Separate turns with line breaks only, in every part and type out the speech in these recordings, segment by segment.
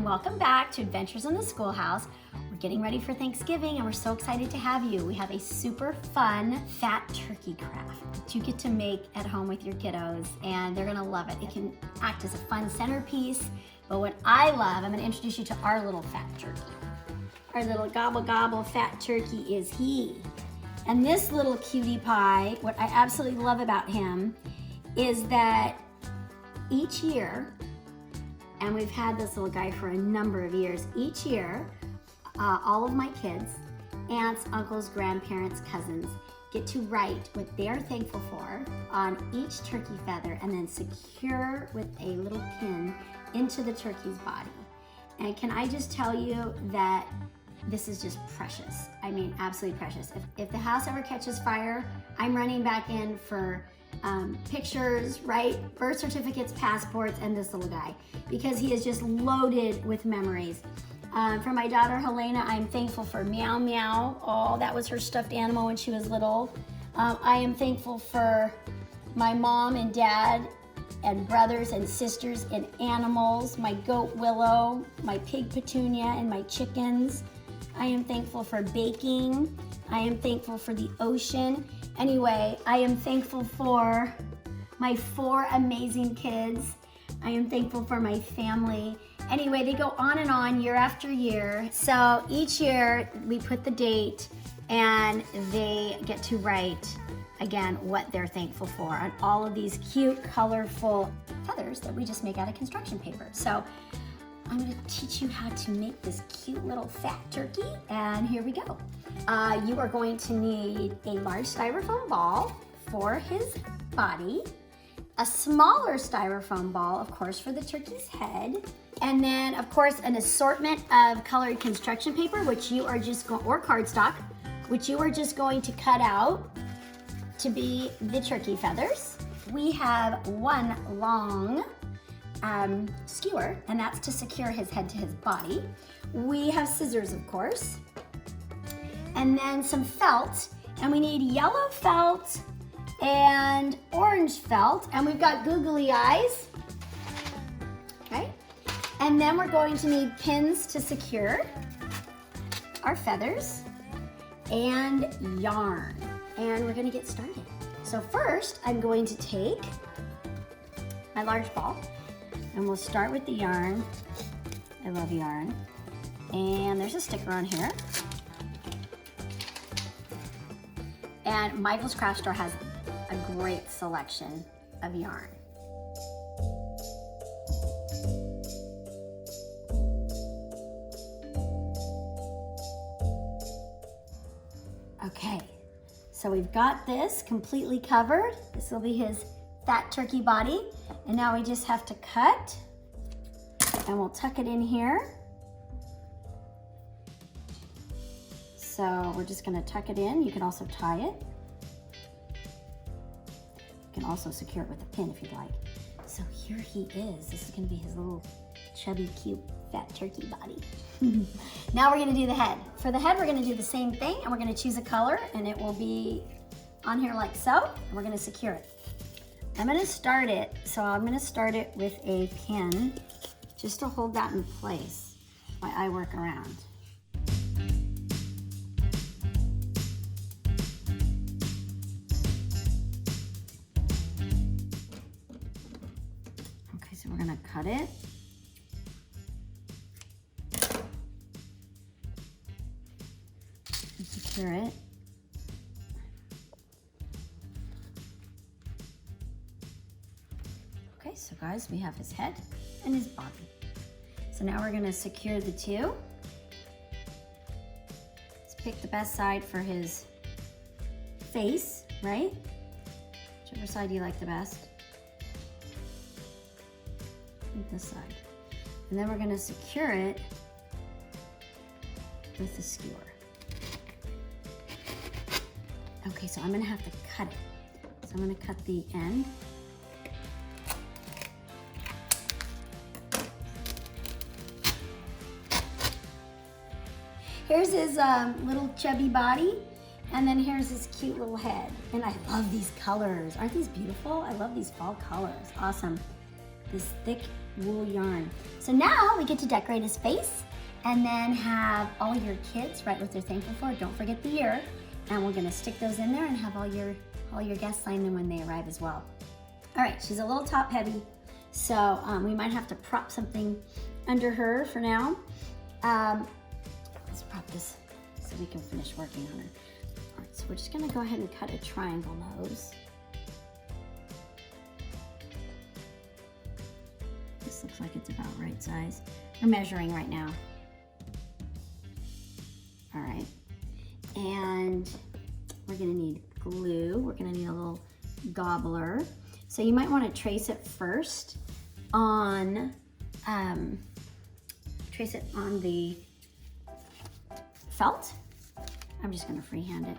welcome back to Adventures in the Schoolhouse. We're getting ready for Thanksgiving and we're so excited to have you. We have a super fun fat turkey craft that you get to make at home with your kiddos and they're gonna love it. It can act as a fun centerpiece, but what I love, I'm gonna introduce you to our little fat turkey. Our little gobble gobble fat turkey is he. And this little cutie pie, what I absolutely love about him is that each year, and we've had this little guy for a number of years, each year, all of my kids, aunts, uncles, grandparents, cousins, get to write what they're thankful for on each turkey feather and then secure with a little pin into the turkey's body. And can I just tell you that this is just precious. I mean, absolutely precious. If the house ever catches fire, I'm running back in for pictures, right? Birth certificates, passports, and this little guy, because he is just loaded with memories. For my daughter Helena, I'm thankful for Meow Meow. Oh, that was her stuffed animal when she was little. I am thankful for my mom and dad and brothers and sisters and animals, my goat Willow, my pig Petunia, and my chickens. I am thankful for baking. I am thankful for the ocean. Anyway, I am thankful for my 4 amazing kids. I am thankful for my family. Anyway, they go on and on year after year. So each year we put the date and they get to write, again, what they're thankful for on all of these cute, colorful feathers that we just make out of construction paper. So I'm gonna teach you how to make this cute little fat turkey, and here we go. You are going to need a large styrofoam ball for his body, a smaller styrofoam ball, of course, for the turkey's head, and then, of course, an assortment of colored construction paper, which you are just going, or cardstock, which you are just going to cut out to be the turkey feathers. We have one long skewer, and that's to secure his head to his body. We have scissors, of course, and then some felt, and we need yellow felt and orange felt, and we've got googly eyes, okay? And then we're going to need pins to secure our feathers and yarn, and we're gonna get started. So first, I'm going to take my large ball, and we'll start with the yarn. I love yarn. And there's a sticker on here. And Michael's Craft Store has a great selection of yarn. Okay, so we've got this completely covered. This will be his fat turkey body. And now we just have to cut, and we'll tuck it in here. So we're just gonna tuck it in. You can also tie it. You can also secure it with a pin if you'd like. So here he is. This is gonna be his little chubby, cute, fat turkey body. Now we're gonna do the head. For the head, we're gonna do the same thing, and we're gonna choose a color, and it will be on here like so, and we're gonna secure it. I'm gonna start it with a pin just to hold that in place while I work around. Okay, so we're gonna cut it. And secure it. Okay, so guys, we have his head and his body. So now we're gonna secure the two. Let's pick the best side for his face, right? Whichever side you like the best. Pick this side. And then we're gonna secure it with the skewer. Okay, so I'm gonna have to cut it. So I'm gonna cut the end. Here's his little chubby body, and then here's his cute little head. And I love these colors. Aren't these beautiful? I love these fall colors. Awesome. this thick wool yarn. So now we get to decorate his face and then have all your kids write what they're thankful for. Don't forget the year. And we're gonna stick those in there and have all your guests sign them when they arrive as well. All right, she's a little top heavy, so we might have to prop something under her for now. Let's prop this so we can finish working on her. All right, so we're just gonna go ahead and cut a triangle nose. This looks like it's about right size. We're measuring right now. All right, and we're gonna need glue. We're gonna need a little gobbler. So you might wanna trace it first on, the felt. I'm just gonna freehand it.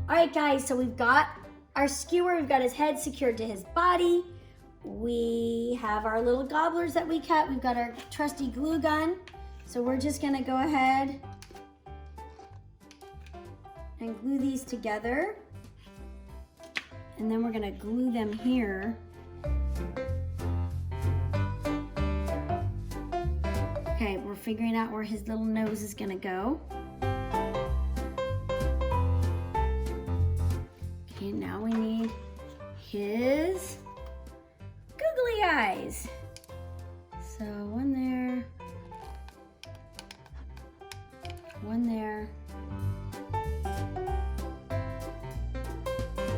All right, guys, so we've got our skewer, we've got his head secured to his body. We have our little gobblers that we cut. We've got our trusty glue gun. So we're just gonna go ahead and glue these together. And then we're gonna glue them here. Okay, we're figuring out where his little nose is gonna go. Okay, now we need his googly eyes. So one there, one there.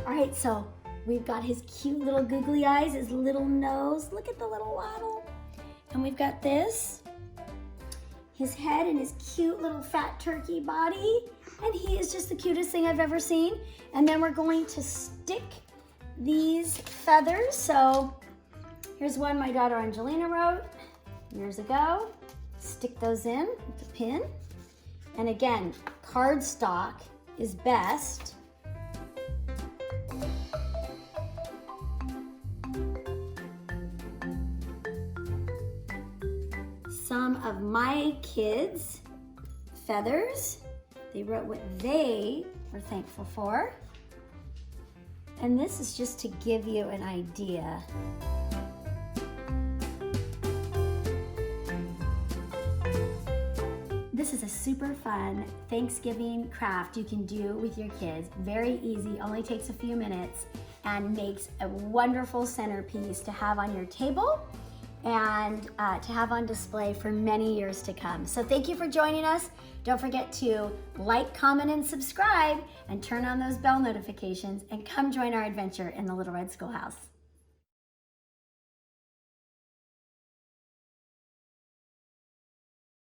All right, so we've got his cute little googly eyes, his little nose. Look at the little waddle. And we've got this, his head and his cute little fat turkey body. And he is just the cutest thing I've ever seen. And then we're going to stick these feathers. So here's one my daughter Angelina wrote years ago. Stick those in with the pin. And again, cardstock is best. Some of my kids' feathers, they wrote what they were thankful for. And this is just to give you an idea. This is a super fun Thanksgiving craft you can do with your kids. Very easy, only takes a few minutes, and makes a wonderful centerpiece to have on your table and to have on display for many years to come. So thank you for joining us. Don't forget to like, comment, and subscribe, and turn on those bell notifications, and come join our adventure in the Little Red Schoolhouse.